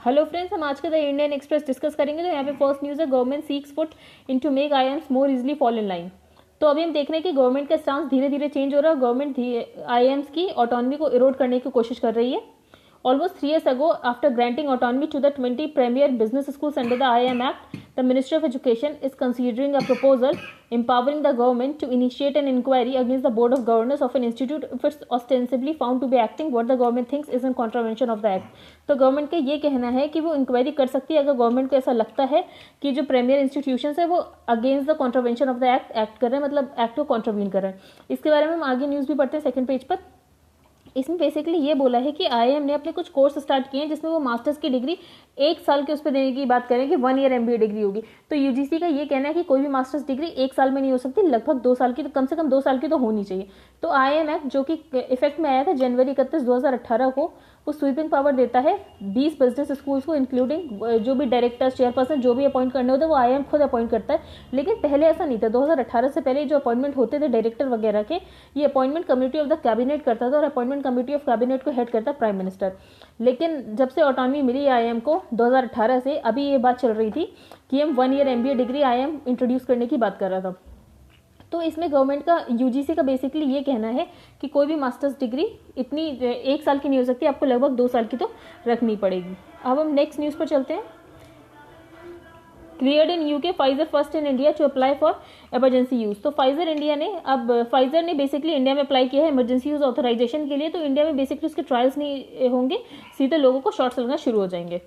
Hello friends, हम आज का द इंडियन एक्सप्रेस डिस्कस करेंगे। तो यहाँ पे फर्स्ट न्यूज़ है, government seeks foot into make AIIMS more easily fall in line. तो अभी हम देख रहे हैं कि गवर्नमेंट का स्टांस धीरे धीरे चेंज हो रहा है। गवर्नमेंट आईएम्स की ऑटोनॉमी को इरोड करने की कोशिश कर रही है। Almost 3 years ago, after granting autonomy to the 20 premier business schools under the IIM Act, the Ministry of Education is considering a proposal empowering the government to initiate an inquiry against the Board of Governors of an institute if it's ostensibly found to be acting what the government thinks is in contravention of the act. तो government का ये कहना है कि वो inquiry कर सकती है अगर गवर्नमेंट को ऐसा लगता है कि जो प्रीमियर इंस्टीट्यूशंस है वो against the contravention of the act कर रहे हैं, मतलब एक्ट को कॉन्ट्रावीन कर रहे हैं। इसके बारे में हम आगे न्यूज़ भी पढ़ते हैं सेकंड पेज पर। इसमें बेसिकली ये बोला है कि आईआईएम ने अपने कुछ कोर्स स्टार्ट किए हैं जिसमें वो मास्टर्स की डिग्री 1 साल के उस पर देने की बात करें कि 1 ईयर एमबीए डिग्री होगी। तो यूजीसी का ये कहना है कि कोई भी मास्टर्स डिग्री 1 साल में नहीं हो सकती, लगभग 2 साल की, तो कम से कम 2 साल की तो होनी चाहिए। तो आईआईएम एक्ट जो कि इफेक्ट में आया था जनवरी 31, 2018 को, वो स्वीपिंग पावर देता है 20 बिजनेस स्कूल्स को, इंक्लूडिंग जो भी डायरेक्टर्स, चेयरपर्सन जो भी अपॉइंट करने होते हैं वो आईआईएम खुद अपॉइंट करता है। लेकिन पहले ऐसा नहीं था। 2018 से पहले जो अपॉइंटमेंट होते थे डायरेक्टर वगैरह के, ये appointment committee of the cabinet करता था और अपॉइंटमेंट कमेटी ऑफ कैबिनेट को हेड करता प्राइम मिनिस्टर। लेकिन जब से ऑटोनॉमी मिली आईआईएम को 2018 से, अभी ये बात चल रही थी कि हम 1 year MBA degree IIM introduce करने की बात कर रहा था। तो इसमें गवर्नमेंट का, यूजीसी का बेसिकली ये कहना है कि कोई भी मास्टर्स डिग्री इतनी 1 साल की नहीं हो सकती, आपको लगभग 2 साल की तो रखनी पड़ेगी। अब हम नेक्स्ट न्यूज़ पर चलते हैं। Cleared in UK, Pfizer first in India to apply for emergency use. तो फाइजर ने बेसिकली इंडिया में अप्लाई किया है इमरजेंसी यूज ऑथराइजेशन के लिए। तो इंडिया में बेसिकली उसके ट्रायल्स नहीं होंगे, सीधे लोगों को शॉट्स लगना शुरू हो जाएंगे।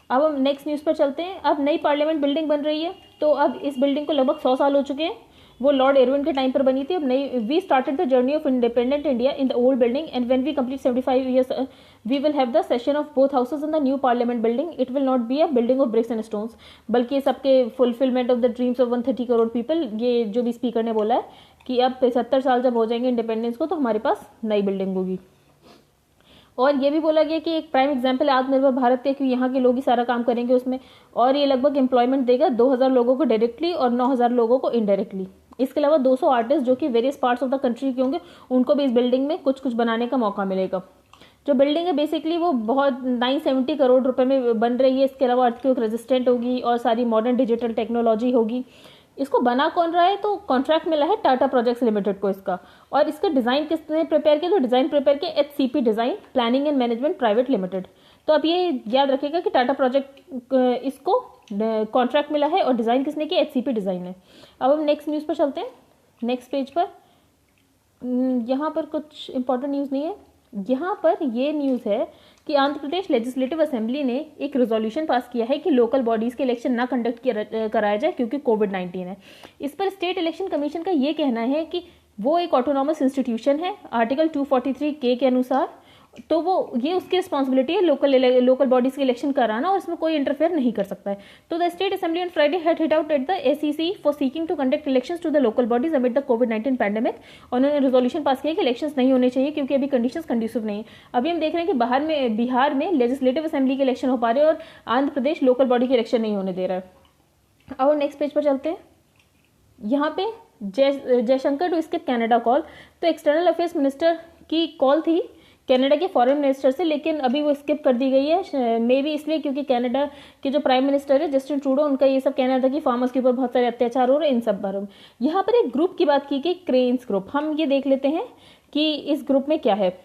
अब हम नेक्स्ट न्यूज़ पर चलते हैं। अब नई पार्लियामेंट बिल्डिंग बन रही है। तो अब इस बिल्डिंग को लगभग 100 साल हो चुके हैं। वो लॉर्ड इरविन के टाइम पर बनी थी। अब नई, we started the journey of independent India in the old building and when we complete 75 years we will have the session of both houses in the new parliament building. It will not be a building of bricks and stones, बल्कि सबके fulfilment of the dreams of 130 crore people. ये जो भी speaker ने बोला है कि अब 75 साल जब हो जाएंगे इंडिपेंडेंस को तो हमारे पास नई बिल्डिंग होगी। और ये भी बोला गया कि एक प्राइम एग्जाम्पल है आत्मनिर्भर भारत के, क्योंकि यहाँ के लोग ही सारा काम करेंगे उसमें, और ये लगभग एम्प्लॉयमेंट देगा 2000 लोगों को डायरेक्टली और 9000 लोगों को इनडायरेक्टली। इसके अलावा 200 आर्टिस्ट जो कि various parts of the country के होंगे, उनको भी इस बिल्डिंग में कुछ कुछ बनाने का मौका मिलेगा। जो बिल्डिंग है बेसिकली वो बहुत 970 करोड़ रुपए में बन रही है। इसके अलावा अर्थक्वेक रेजिस्टेंट होगी और सारी मॉडर्न डिजिटल टेक्नोलॉजी होगी। इसको बना कौन रहा है? तो कॉन्ट्रैक्ट मिला है टाटा प्रोजेक्ट्स लिमिटेड को इसका। और इसका डिज़ाइन किसने प्रिपेयर किया? तो डिज़ाइन प्रिपेयर किया HCP design planning and management private limited. तो अब ये याद रखिएगा कि टाटा प्रोजेक्ट इसको कॉन्ट्रैक्ट मिला है और डिज़ाइन किसने किया? एचसीपी डिज़ाइन है। अब हम नेक्स्ट न्यूज़ पर चलते हैं, नेक्स्ट पेज पर। यहाँ पर कुछ इंपॉर्टेंट न्यूज़ नहीं है। यहाँ पर ये न्यूज़ है कि आंध्र प्रदेश लेजिस्लेटिव असेंबली ने एक रेजोल्यूशन पास किया है कि लोकल बॉडीज़ के इलेक्शन ना कंडक्ट कराया जाए क्योंकि कोविड-19 है। इस पर स्टेट इलेक्शन कमीशन का ये कहना है कि वो एक ऑटोनॉमस इंस्टीट्यूशन है आर्टिकल 243 के अनुसार। तो वो ये उसकी रिस्पॉन्सिबिलिटी है लोकल बॉडीज के इलेक्शन कराना, और इसमें कोई इंटरफेयर नहीं कर सकता है। तो the state assembly on Friday had hit out at the ACC for seeking to conduct elections to the local bodies amid the कोविड-19 पैंडेमिक। उन्होंने रेजोल्यूशन पास किया कि इलेक्शंस नहीं होने चाहिए क्योंकि अभी कंडीशंस कंड्यूसिव नहीं है। अभी हम देख रहे हैं कि बिहार में लेजिस्लेटिव असेंबली के इलेक्शन हो पा रहे हैं और आंध्र प्रदेश लोकल बॉडी के इलेक्शन नहीं होने दे रहा है। अब नेक्स्ट पेज पर चलते हैं। यहाँ पे Jaishankar to skip Canada call. तो एक्सटर्नल अफेयर्स मिनिस्टर की कॉल थी कनाडा के फॉरेन मिनिस्टर से, लेकिन अभी वो स्किप कर दी गई है। मे बी इसलिए क्योंकि कनाडा के जो प्राइम मिनिस्टर है जस्टिन ट्रूडो, उनका ये सब कहना था कि फार्मर्स के ऊपर बहुत सारे अत्याचार हो रहे हैं इन सब बारे में। यहाँ पर एक ग्रुप की बात की गई, क्रेन्स ग्रुप। हम ये देख लेते हैं कि इस ग्रुप में क्या है।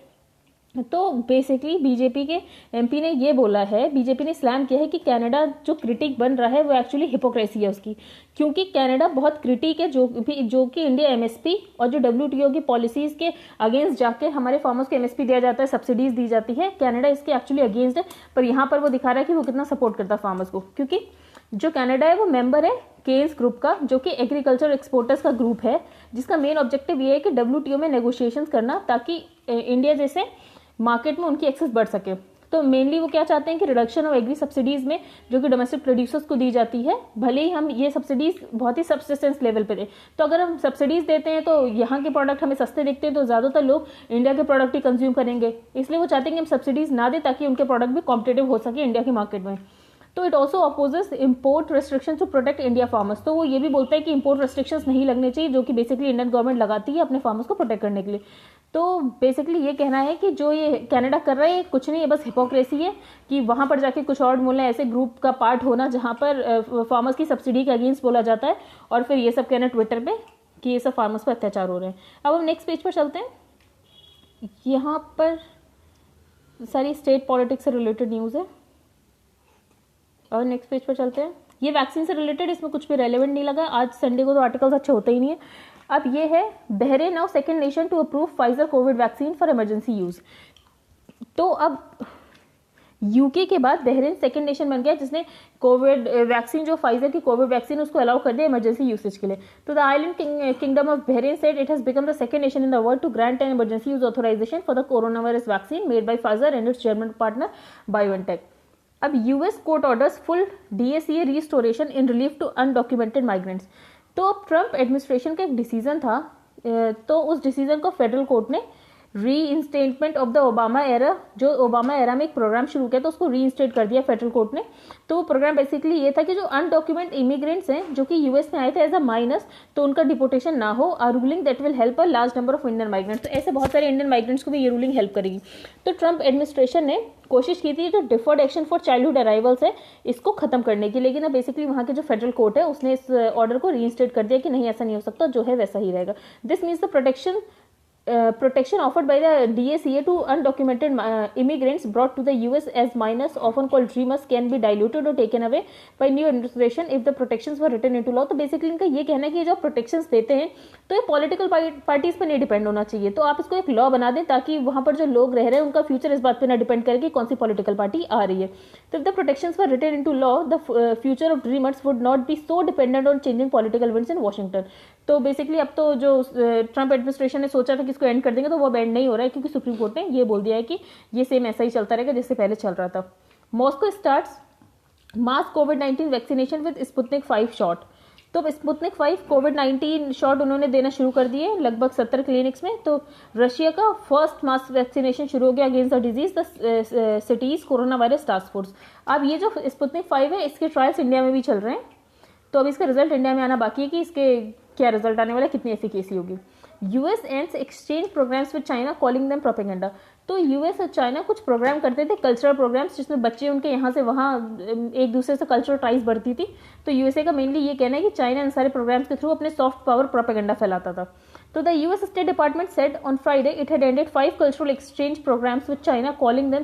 तो बेसिकली बीजेपी के एमपी ने ये बोला है, बीजेपी ने स्लैम किया है कि कनाडा जो क्रिटिक बन रहा है वो एक्चुअली हिपोक्रेसी है उसकी, क्योंकि कनाडा बहुत क्रिटिक है जो कि इंडिया एमएसपी और जो डब्ल्यूटीओ की पॉलिसीज के अगेंस्ट जाके हमारे फार्मर्स को एमएसपी दिया जाता है, सब्सिडीज दी जाती है। कनाडा इसके एक्चुअली अगेंस्ट है, पर यहाँ पर वो दिखा रहा है कि वो कितना सपोर्ट करता है फार्मर्स को, क्योंकि जो कनाडा है वो मेंबर है केन्स ग्रुप का, जो कि एग्रीकल्चर एक्सपोर्टर्स का ग्रुप है, जिसका मेन ऑब्जेक्टिव ये है कि डब्ल्यूटीओ में नेगोशिएशंस करना ताकि इंडिया जैसे मार्केट में उनकी एक्सेस बढ़ सके। तो मेनली वो क्या चाहते हैं कि रिडक्शन ऑफ एग्री सब्सिडीज में जो कि डोमेस्टिक प्रोड्यूसर्स को दी जाती है, भले ही हम ये सब्सिडीज बहुत ही सब्सिस्टेंस लेवल पे दें। तो अगर हम सब्सिडीज देते हैं तो यहाँ के प्रोडक्ट हमें सस्ते दिखते हैं, तो ज़्यादातर लोग इंडिया के प्रोडक्ट ही कंज्यूम करेंगे। इसलिए वो चाहते हैं कि हम सब्सिडीज ना दें ताकि उनके प्रोडक्ट भी कॉम्पिटेटिव हो सके इंडिया के मार्केट में। तो it also opposes import restriction to protect India farmers. तो वो ये भी बोलता है कि इम्पोर्ट रेस्ट्रिक्शंस नहीं लगने चाहिए, जो कि बेसिकली इंडियन गवर्नमेंट लगाती है अपने फार्मर्स को प्रोटेक्ट करने के लिए। तो बेसिकली ये कहना है कि जो ये कनाडा कर रहा है ये कुछ नहीं है, बस हिपोक्रेसी है कि वहाँ पर जाके कुछ और बोलना, ऐसे ग्रुप का पार्ट होना जहाँ पर फार्मर्स की सब्सिडी के अगेंस्ट बोला जाता है और फिर ये सब कहना ट्विटर पे कि ये सब फार्मर्स पर अत्याचार हो रहे हैं। अब हम नेक्स्ट पेज पर चलते हैं। यहाँ पर सारी स्टेट पॉलिटिक्स से रिलेटेड न्यूज़ है और नेक्स्ट पेज पर चलते हैं। ये वैक्सीन से रिलेटेड, इसमें कुछ भी रेलेवेंट नहीं लगा, आज संडे को तो आर्टिकल्स अच्छे होते ही नहीं है। अब ये है Bahrain now second nation to approve Pfizer covid vaccine for emergency use. तो अब यूके के बाद बहरीन सेकंड नेशन बन गया जिसने कोविड वैक्सीन, जो फाइजर की कोविड वैक्सीन, उसको अलाउ कर दिया इमरजेंसी यूसेज के लिए। तो the island kingdom of Bahrain said it has become the second nation in the world to grant an emergency use authorisation for the corona virus vaccine made by Pfizer and its German partner BioNTech. अब US court orders full DACA restoration in relief to undocumented migrants. तो अब Trump administration का एक decision था, तो उस decision को federal court ने री इंस्टेटमेंट ऑफ द ओबामा एरा, जो ओबामा एरा में एक प्रोग्राम शुरू किया तो उसको री इंस्टेट कर दिया फेडरल कोर्ट ने। तो वो प्रोग्राम बेसिकली ये था कि जो अनडॉक्यूमेंट इमिग्रेंट्स हैं जो कि यूएस में आए थे एज अ माइनस, तो उनका डिपोर्टेशन ना हो, a ruling that will help a large number of Indian migrants. तो ऐसे बहुत सारे इंडियन माइग्रेंट्स को भी ये रूलिंग हेल्प करेगी। तो ट्रंप एडमिनिस्ट्रेशन ने कोशिश की थी जो deferred action for childhood arrivals है इसको खत्म करने की, लेकिन अब बेसिकली वहाँ के जो फेडरल कोर्ट है उसने इस ऑर्डर को रीइंस्टेट कर दिया कि नहीं, ऐसा नहीं हो सकता, जो है वैसा ही रहेगा। This means the protection offered by the DACA to undocumented immigrants brought to the US as minors, often called dreamers, can be diluted or taken away by new administration if the protections were written into law। तो basically इनका ये कहना है कि जो protections देते हैं तो ये पॉलिटिकल पार्टीज पर नहीं डिपेंड होना चाहिए, तो आप इसको एक लॉ बना दें ताकि वहाँ पर जो लोग रह रहे हैं उनका फ्यूचर इस बात पर ना डिपेंड करे कि कौन सी पॉलिटिकल पार्टी आ रही है। तो if the protections were written into law the future of dreamers would not be so dependent on changing political winds in Washington. तो बेसिकली अब तो जो ट्रंप एडमिनिस्ट्रेशन ने सोचा था कि इसको एंड कर देंगे तो वो बैंड नहीं हो रहा है, क्योंकि सुप्रीम कोर्ट ने ये बोल दिया है कि ये सेम ऐसा ही चलता रहेगा जैसे पहले चल रहा था। Moscow starts mass covid vaccination with Sputnik 5 shot. तो स्पुतनिक 5 कोविड-19 शॉट उन्होंने देना शुरू कर दिए लगभग 70 क्लिनिक्स में। तो रशिया का फर्स्ट मास वैक्सीनेशन शुरू हो गया against the disease the cities corona virus task force. अब ये जो स्पुतनिक 5 है इसके ट्रायल्स इंडिया में भी चल रहे हैं, तो अब इसका रिजल्ट इंडिया में आना बाकी है कि इसके क्या रिजल्ट आने वाला है, कितनी एफिकेसी होगी। US ends exchange programmes with China calling them propaganda. तो यूएस और चाइना कुछ प्रोग्राम करते थे, कल्चरल प्रोग्राम्स, जिसमें बच्चे उनके यहाँ से वहाँ एक दूसरे से कल्चरल टाइज बढ़ती थी। तो यूएसए का मेनली ये कहना है कि चाइना इन सारे प्रोग्राम्स के थ्रू अपने सॉफ्ट पावर प्रोपेगेंडा फैलाता था। तो the US state department said on Friday it had ended 5 cultural exchange programmes with China calling them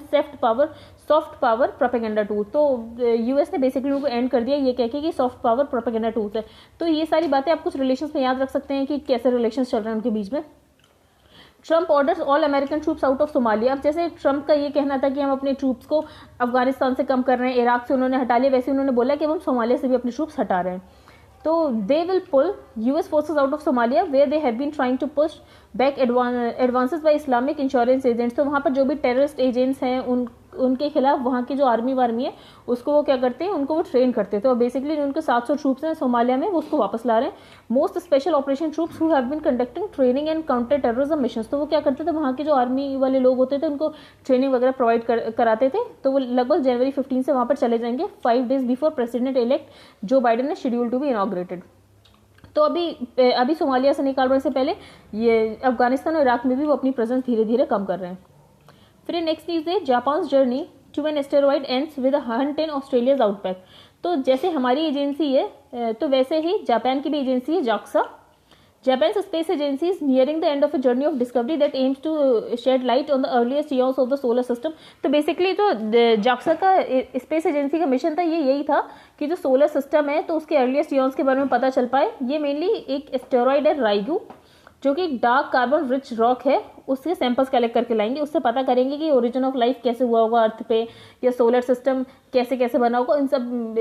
soft power propaganda tool. तो यूएस ने बेसिकली उनको एंड कर दिया ये कह के कि सॉफ्ट पावर प्रोपेगेंडा टूल्स है। तो ये सारी बातें आप कुछ रिलेशंस में याद रख सकते हैं कि कैसे रिलेशंस चल रहे हैं उनके बीच में। Trump orders all American troops out of Somalia. अब जैसे ट्रंप का ये कहना था कि हम अपने ट्रूप्स को अफगानिस्तान से कम कर रहे हैं, इराक से उन्होंने हटा लिया, वैसे उन्होंने बोला कि हम सोमालिया से भी अपने ट्रूप्स हटा रहे हैं। तो they will pull US forces out of Somalia where they have been trying to push back advances by Islamic insurance agents. तो वहाँ पर जो भी टेररिस्ट एजेंट्स हैं उनके खिलाफ वहाँ की जो आर्मी है उसको वो क्या करते हैं, उनको वो ट्रेन करते हैं। तो बेसिकली उनके 700 ट्रूप्स हैं सोमालिया में, वो उसको वापस ला रहे हैं। Most special operation troops who have been conducting training and counter terrorism missions. तो वो क्या करते थे, वहाँ के जो आर्मी वाले लोग होते थे उनको ट्रेनिंग वगैरह प्रोवाइड कराते थे। तो वो लगभग जनवरी 15 से वहाँ पर चले जाएंगे, 5 days before president elect Joe Biden ने शेड्यूल टू बी इनॉग्रेटेड। तो अभी सोमालिया से निकालने से पहले ये अफगानिस्तान और इराक में भी वो अपनी प्रेजेंस धीरे धीरे कम कर रहे हैं। फिर नेक्स्ट न्यूज़ है Japan journey to an asteroid ends with a hunt in Australia's outback. तो जैसे हमारी एजेंसी है तो वैसे ही जापान की भी एजेंसी है JAXA. Japan's space agency is nearing the end of a journey of discovery that aims to shed light on the earliest years of the solar system। तो बेसिकली जो जाक्सा का space agency का mission था ये यही था कि जो सोलर सिस्टम है तो उसके अर्लीस्ट ईयर्स के बारे में पता चल पाए। ये मेनली एक एस्टेरॉइड है राइगू, जो कि एक डार्क कार्बन रिच रॉक है, उसके सैंपल्स कलेक्ट करके लाएंगे, उससे पता करेंगे कि ओरिजिन ऑफ लाइफ कैसे हुआ होगा अर्थ पे, या सोलर सिस्टम कैसे कैसे बना होगा, इन सब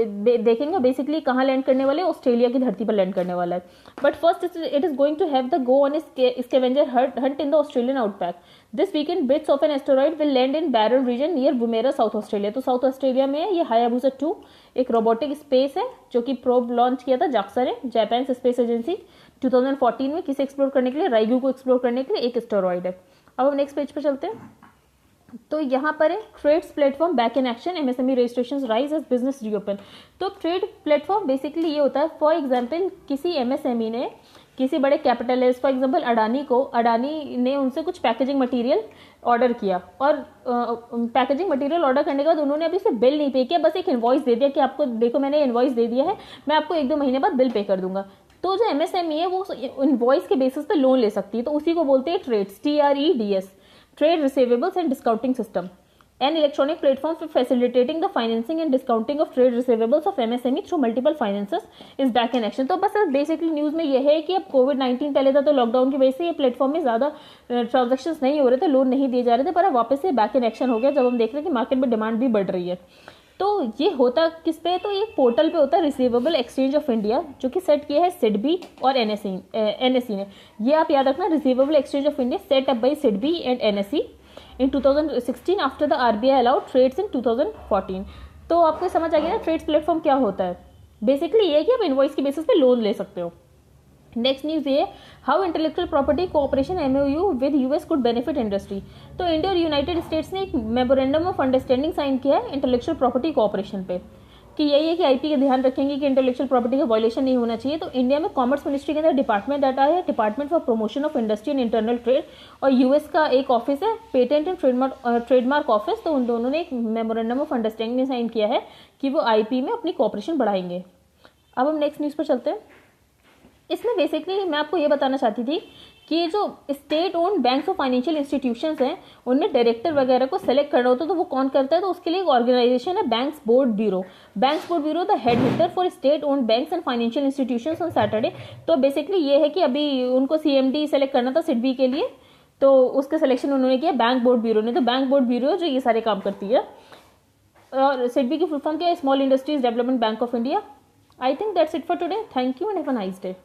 देखेंगे। बेसिकली कहाँ लैंड करने वाले, ऑस्ट्रेलिया की धरती पर लैंड करने वाला है। But first it is going to have the go on scavenger hunt in the Australian outback. This weekend bits of an asteroid will land in Baron region near Woomera South Australia. तो South Australia में ये Hayabusa 2 एक robotic space है जो कि probe launch किया था JAXA ने, जापान स्पेस एजेंसी 2014 में। किसे एक्सप्लोर करने के लिए, राइगू को एक्सप्लोर करने के लिए एक एस्टेरॉइड है। अब हम नेक्स्ट पेज पर चलते हैं। तो यहाँ पर है TReDS platform back in action, MSME registration rise as business reopen. तो ट्रेड प्लेटफॉर्म बेसिकली ये होता है, फॉर एग्जांपल किसी एमएसएमई ने किसी बड़े कैपिटलिस्ट फॉर एग्जांपल अडानी ने उनसे कुछ पैकेजिंग मटेरियल ऑर्डर किया और पैकेजिंग मटेरियल ऑर्डर करने के बाद उन्होंने अभी से बिल नहीं पे किया, बस एक इनवॉइस दे दिया कि आपको देखो मैंने इनवॉइस दे दिया है, मैं आपको 1-2 महीने बाद बिल पे कर दूंगा। तो जो एमएसएमई है वो इनवॉइस के बेसिस पे लोन ले सकती है, तो उसी को बोलते हैं TReDS, TREDS, trade receivables and discounting system, an electronic platform for facilitating the financing and discounting of trade receivables of MSME through multiple finances is back in action। तो बस बेसिकली न्यूज़ में ये है कि अब कोविड-19 पहले था तो लॉकडाउन की वजह से ये प्लेटफॉर्म में ज़्यादा ट्रांजेक्शन्स नहीं हो रहे थे, लोन नहीं दिए जा रहे थे, पर अब वापस से बैक इन एक्शन हो गया जब हम देख रहे हैं कि मार्केट में डिमांड भी बढ़ रही है। तो ये होता किस पे, तो एक पोर्टल पे होता है रिसीवेबल एक्सचेंज ऑफ इंडिया, जो कि सेट किया है सिडबी और एनएसई ने। ये आप याद रखना, receivable exchange of India set up by SIDBI and NSE in 2016 after the RBI allowed trades in 2014। तो आपको समझ आ गया ना ट्रेड्स प्लेटफॉर्म क्या होता है। बेसिकली ये है कि आप इनवॉइस की बेसिस पे लोन ले सकते हो। नेक्स्ट न्यूज़ ये how intellectual property cooperation MOU with US could benefit industry. तो इंडिया और यूनाइटेड स्टेट्स ने एक मेमोरेंडम ऑफ अंडरस्टैंडिंग साइन किया है इंटेलेक्चुअल प्रॉपर्टी कोऑपरेशन पे, कि यही है कि IP का ध्यान रखेंगे कि इंटेलेक्चुअल प्रॉपर्टी का वायलेशन नहीं होना चाहिए। तो इंडिया में कॉमर्स मिनिस्ट्री के अंदर डिपार्टमेंट डाटा है, department for promotion of industry and internal trade, और US का एक ऑफिस है पेटेंट एंड ट्रेडमार्क ऑफिस। तो उन दोनों ने एक मेमोरेंडम ऑफ अंडरस्टैंडिंग में साइन किया है कि वो IP में अपनी कॉपरेशन बढ़ाएंगे। अब हम नेक्स्ट न्यूज़ पर चलते हैं। इसमें बेसिकली मैं आपको ये बताना चाहती थी कि जो स्टेट ओन्ड बैंक्स और फाइनेंशियल इंस्टीट्यूशंस हैं उनमें डायरेक्टर वगैरह को सेलेक्ट करना होता है, तो वो कौन करता है, तो उसके लिए एक ऑर्गेनाइजेशन है banks board bureau. Banks board bureau the head hitter for state owned banks and financial institutions on Saturday. तो बेसिकली ये है कि अभी उनको CMD सेलेक्ट करना था सिडबी के लिए, तो उसका सिलेक्शन उन्होंने किया बैंक बोर्ड ब्यूरो ने। तो बैंक बोर्ड ब्यूरो जो ये सारे काम करती है, और सिडबी की फुल फॉर्म क्या है, small industries development bank of India. I think that's it for today. Thank you and have a nice day.